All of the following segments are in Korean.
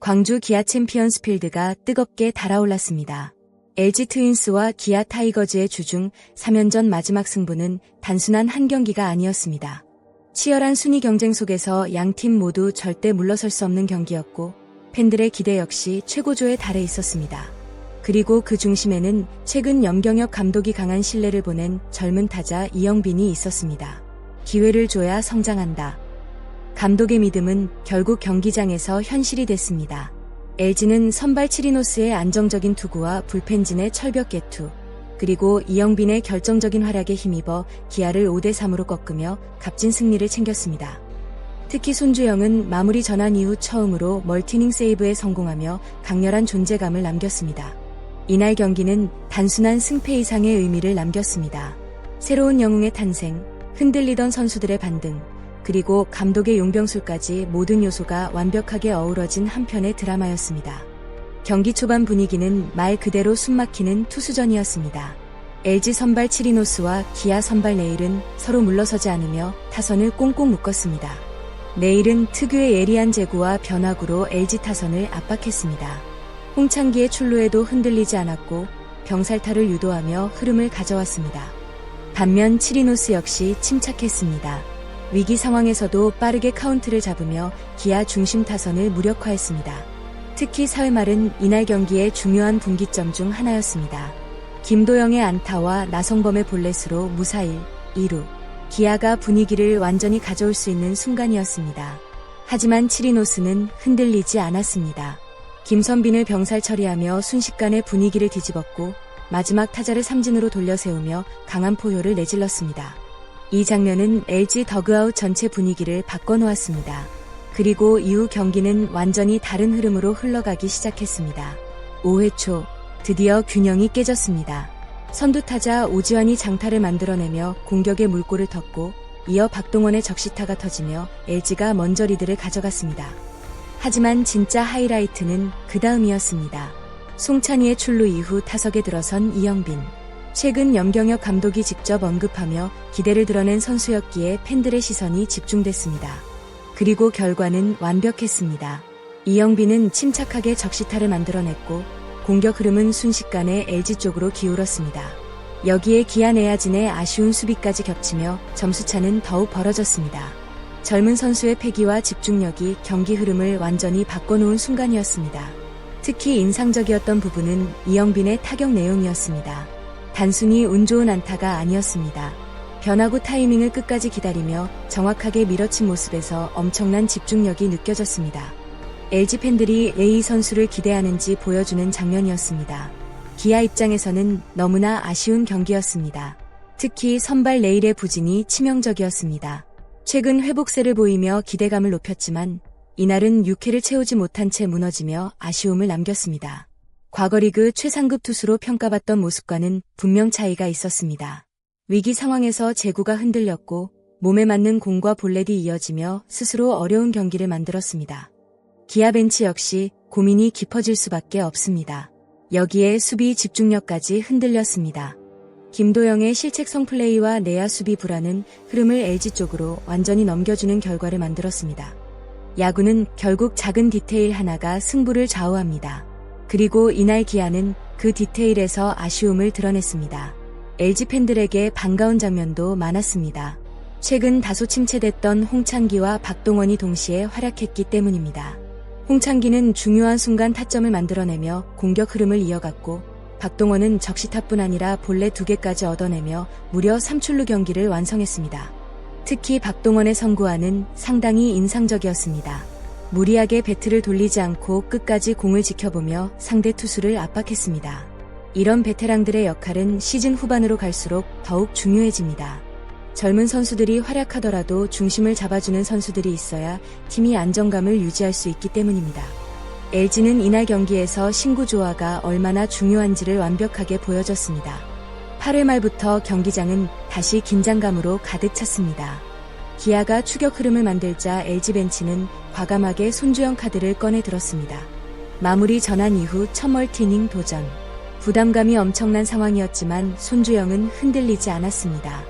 광주 기아 챔피언스 필드가 뜨겁게 달아올랐습니다. LG 트윈스와 기아 타이거즈의 주중 3연전 마지막 승부는 단순한 한 경기가 아니었습니다. 치열한 순위 경쟁 속에서 양팀 모두 절대 물러설 수 없는 경기였고 팬들의 기대 역시 최고조에 달해 있었습니다. 그리고 그 중심에는 최근 염경엽 감독이 강한 신뢰를 보낸 젊은 타자 이영빈이 있었습니다. 기회를 줘야 성장한다. 감독의 믿음은 결국 경기장에서 현실이 됐습니다. LG는 선발 치리노스의 안정적인 투구와 불펜진의 철벽 개투, 그리고 이영빈의 결정적인 활약에 힘입어 기아를 5대3으로 꺾으며 값진 승리를 챙겼습니다. 특히 손주영은 마무리 전환 이후 처음으로 멀티닝 세이브에 성공하며 강렬한 존재감을 남겼습니다. 이날 경기는 단순한 승패 이상의 의미를 남겼습니다. 새로운 영웅의 탄생, 흔들리던 선수들의 반등, 그리고 감독의 용병술까지 모든 요소가 완벽하게 어우러진 한편의 드라마였습니다. 경기 초반 분위기는 말 그대로 숨막히는 투수전이었습니다. LG 선발 치리노스와 기아 선발 네일은 서로 물러서지 않으며 타선을 꽁꽁 묶었습니다. 네일은 특유의 예리한 제구와 변화구로 LG 타선을 압박했습니다. 홍창기의 출루에도 흔들리지 않았고 병살타를 유도하며 흐름을 가져왔습니다. 반면 치리노스 역시 침착했습니다. 위기 상황에서도 빠르게 카운트를 잡으며 기아 중심 타선을 무력화했습니다. 특히 4회 말은 이날 경기의 중요한 분기점 중 하나였습니다. 김도영의 안타와 나성범의 볼넷으로 무사 2루. 기아가 분위기를 완전히 가져올 수 있는 순간이었습니다. 하지만 치리노스는 흔들리지 않았습니다. 김선빈을 병살 처리하며 순식간에 분위기를 뒤집었고 마지막 타자를 삼진으로 돌려세우며 강한 포효를 내질렀습니다. 이 장면은 LG 더그아웃 전체 분위기를 바꿔놓았습니다. 그리고 이후 경기는 완전히 다른 흐름으로 흘러가기 시작했습니다. 5회 초 드디어 균형이 깨졌습니다. 선두타자 오지환이 장타를 만들어내며 공격의 물꼬를 텄고 이어 박동원의 적시타가 터지며 LG가 먼저 리드를 가져갔습니다. 하지만 진짜 하이라이트는 그 다음이었습니다. 송찬희의 출루 이후 타석에 들어선 이영빈. 최근 염경엽 감독이 직접 언급하며 기대를 드러낸 선수였기에 팬들의 시선이 집중됐습니다. 그리고 결과는 완벽했습니다. 이영빈은 침착하게 적시타를 만들어냈고 공격 흐름은 순식간에 LG 쪽으로 기울었습니다. 여기에 기아 내야진의 아쉬운 수비까지 겹치며 점수차는 더욱 벌어졌습니다. 젊은 선수의 패기와 집중력이 경기 흐름을 완전히 바꿔놓은 순간이었습니다. 특히 인상적이었던 부분은 이영빈의 타격 내용이었습니다. 단순히 운 좋은 안타가 아니었습니다. 변화구 타이밍을 끝까지 기다리며 정확하게 밀어친 모습에서 엄청난 집중력이 느껴졌습니다. LG 팬들이 왜 이 선수를 기대하는지 보여주는 장면이었습니다. 기아 입장에서는 너무나 아쉬운 경기였습니다. 특히 선발 레일의 부진이 치명적이었습니다. 최근 회복세를 보이며 기대감을 높였지만 이날은 6회를 채우지 못한 채 무너지며 아쉬움을 남겼습니다. 과거 리그 최상급 투수로 평가받던 모습과는 분명 차이가 있었습니다. 위기 상황에서 제구가 흔들렸고 몸에 맞는 공과 볼넷이 이어지며 스스로 어려운 경기를 만들었습니다. 기아 벤치 역시 고민이 깊어질 수밖에 없습니다. 여기에 수비 집중력까지 흔들렸습니다. 김도영의 실책성 플레이와 내야 수비 불안은 흐름을 LG 쪽으로 완전히 넘겨주는 결과를 만들었습니다. 야구는 결국 작은 디테일 하나가 승부를 좌우합니다. 그리고 이날 기아는 그 디테일에서 아쉬움을 드러냈습니다. LG 팬들에게 반가운 장면도 많았습니다. 최근 다소 침체됐던 홍창기와 박동원이 동시에 활약했기 때문입니다. 홍창기는 중요한 순간 타점을 만들어내며 공격 흐름을 이어갔고 박동원은 적시타뿐 아니라 볼넷 2개까지 얻어내며 무려 3출루 경기를 완성했습니다. 특히 박동원의 선구안은 상당히 인상적이었습니다. 무리하게 배트를 돌리지 않고 끝까지 공을 지켜보며 상대 투수를 압박했습니다. 이런 베테랑들의 역할은 시즌 후반으로 갈수록 더욱 중요해집니다. 젊은 선수들이 활약하더라도 중심을 잡아주는 선수들이 있어야 팀이 안정감을 유지할 수 있기 때문입니다. LG는 이날 경기에서 신구 조화가 얼마나 중요한지를 완벽하게 보여줬습니다. 8회 말부터 경기장은 다시 긴장감으로 가득 찼습니다. 기아가 추격 흐름을 만들자 LG 벤치는 과감하게 손주영 카드를 꺼내 들었습니다. 마무리 전환 이후 첫 멀티이닝 도전. 부담감이 엄청난 상황이었지만 손주영은 흔들리지 않았습니다.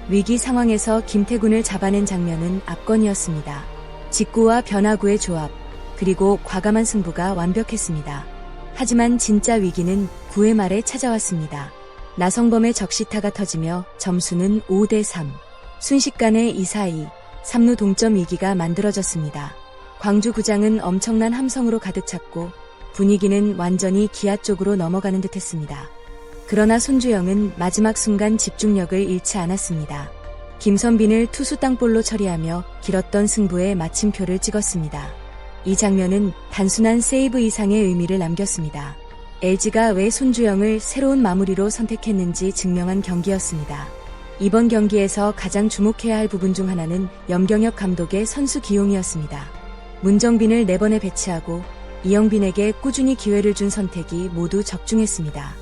위기 상황에서 김태군을 잡아낸 장면은 압권이었습니다. 직구와 변화구의 조합, 그리고 과감한 승부가 완벽했습니다. 하지만 진짜 위기는 9회 말에 찾아왔습니다. 나성범의 적시타가 터지며 점수는 5대3. 순식간에 2-2, 3루 동점 위기가 만들어졌습니다. 광주구장은 엄청난 함성으로 가득 찼고 분위기는 완전히 기아 쪽으로 넘어가는 듯했습니다. 그러나 손주영은 마지막 순간 집중력을 잃지 않았습니다. 김선빈을 투수 땅볼로 처리하며 길었던 승부에 마침표를 찍었습니다. 이 장면은 단순한 세이브 이상의 의미를 남겼습니다. LG가 왜 손주영을 새로운 마무리로 선택했는지 증명한 경기였습니다. 이번 경기에서 가장 주목해야 할 부분 중 하나는 염경엽 감독의 선수 기용이었습니다. 문정빈을 4번에 배치하고 이영빈에게 꾸준히 기회를 준 선택이 모두 적중했습니다.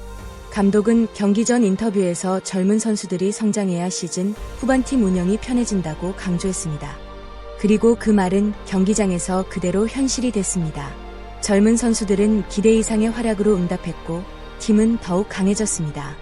감독은 경기 전 인터뷰에서 젊은 선수들이 성장해야 시즌 후반팀 운영이 편해진다고 강조했습니다. 그리고 그 말은 경기장에서 그대로 현실이 됐습니다. 젊은 선수들은 기대 이상의 활약으로 응답했고 팀은 더욱 강해졌습니다.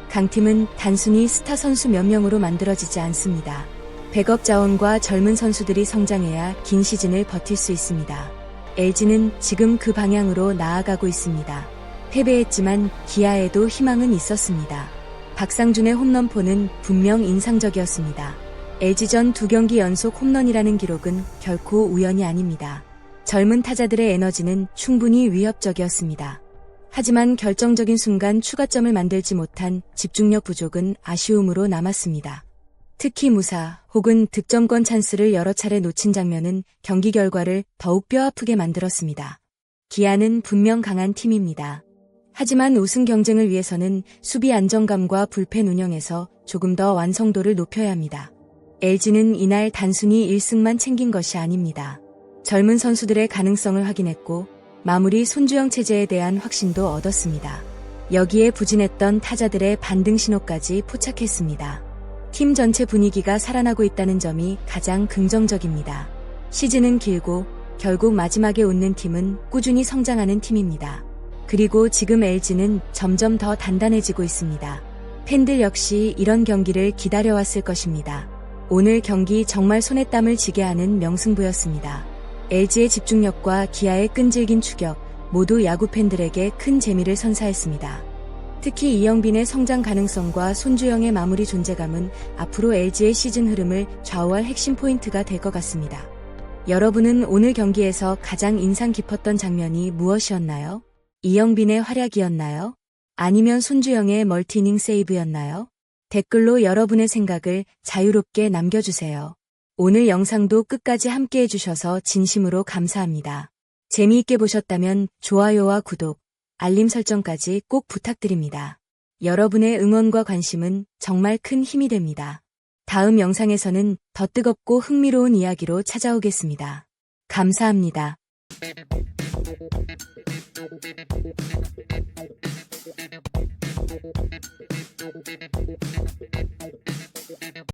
강팀은 단순히 스타 선수 몇 명으로 만들어지지 않습니다. 백업 자원과 젊은 선수들이 성장해야 긴 시즌을 버틸 수 있습니다. LG는 지금 그 방향으로 나아가고 있습니다. 패배했지만 기아에도 희망은 있었습니다. 박상준의 홈런포는 분명 인상적이었습니다. LG전 2경기 연속 홈런이라는 기록은 결코 우연이 아닙니다. 젊은 타자들의 에너지는 충분히 위협적이었습니다. 하지만 결정적인 순간 추가점을 만들지 못한 집중력 부족은 아쉬움으로 남았습니다. 특히 무사 혹은 득점권 찬스를 여러 차례 놓친 장면은 경기 결과를 더욱 뼈아프게 만들었습니다. 기아는 분명 강한 팀입니다. 하지만 우승 경쟁을 위해서는 수비 안정감과 불펜 운영에서 조금 더 완성도를 높여야 합니다. LG는 이날 단순히 1승만 챙긴 것이 아닙니다. 젊은 선수들의 가능성을 확인했고 마무리 손주영 체제에 대한 확신도 얻었습니다. 여기에 부진했던 타자들의 반등 신호까지 포착했습니다. 팀 전체 분위기가 살아나고 있다는 점이 가장 긍정적입니다. 시즌은 길고 결국 마지막에 웃는 팀은 꾸준히 성장하는 팀입니다. 그리고 지금 LG는 점점 더 단단해지고 있습니다. 팬들 역시 이런 경기를 기다려왔을 것입니다. 오늘 경기 정말 손에 땀을 쥐게 하는 명승부였습니다. LG의 집중력과 기아의 끈질긴 추격, 모두 야구 팬들에게 큰 재미를 선사했습니다. 특히 이영빈의 성장 가능성과 손주영의 마무리 존재감은 앞으로 LG의 시즌 흐름을 좌우할 핵심 포인트가 될 것 같습니다. 여러분은 오늘 경기에서 가장 인상 깊었던 장면이 무엇이었나요? 이영빈의 활약이었나요? 아니면 손주영의 멀티이닝 세이브였나요? 댓글로 여러분의 생각을 자유롭게 남겨주세요. 오늘 영상도 끝까지 함께 해주셔서 진심으로 감사합니다. 재미있게 보셨다면 좋아요와 구독, 알림 설정까지 꼭 부탁드립니다. 여러분의 응원과 관심은 정말 큰 힘이 됩니다. 다음 영상에서는 더 뜨겁고 흥미로운 이야기로 찾아오겠습니다. 감사합니다.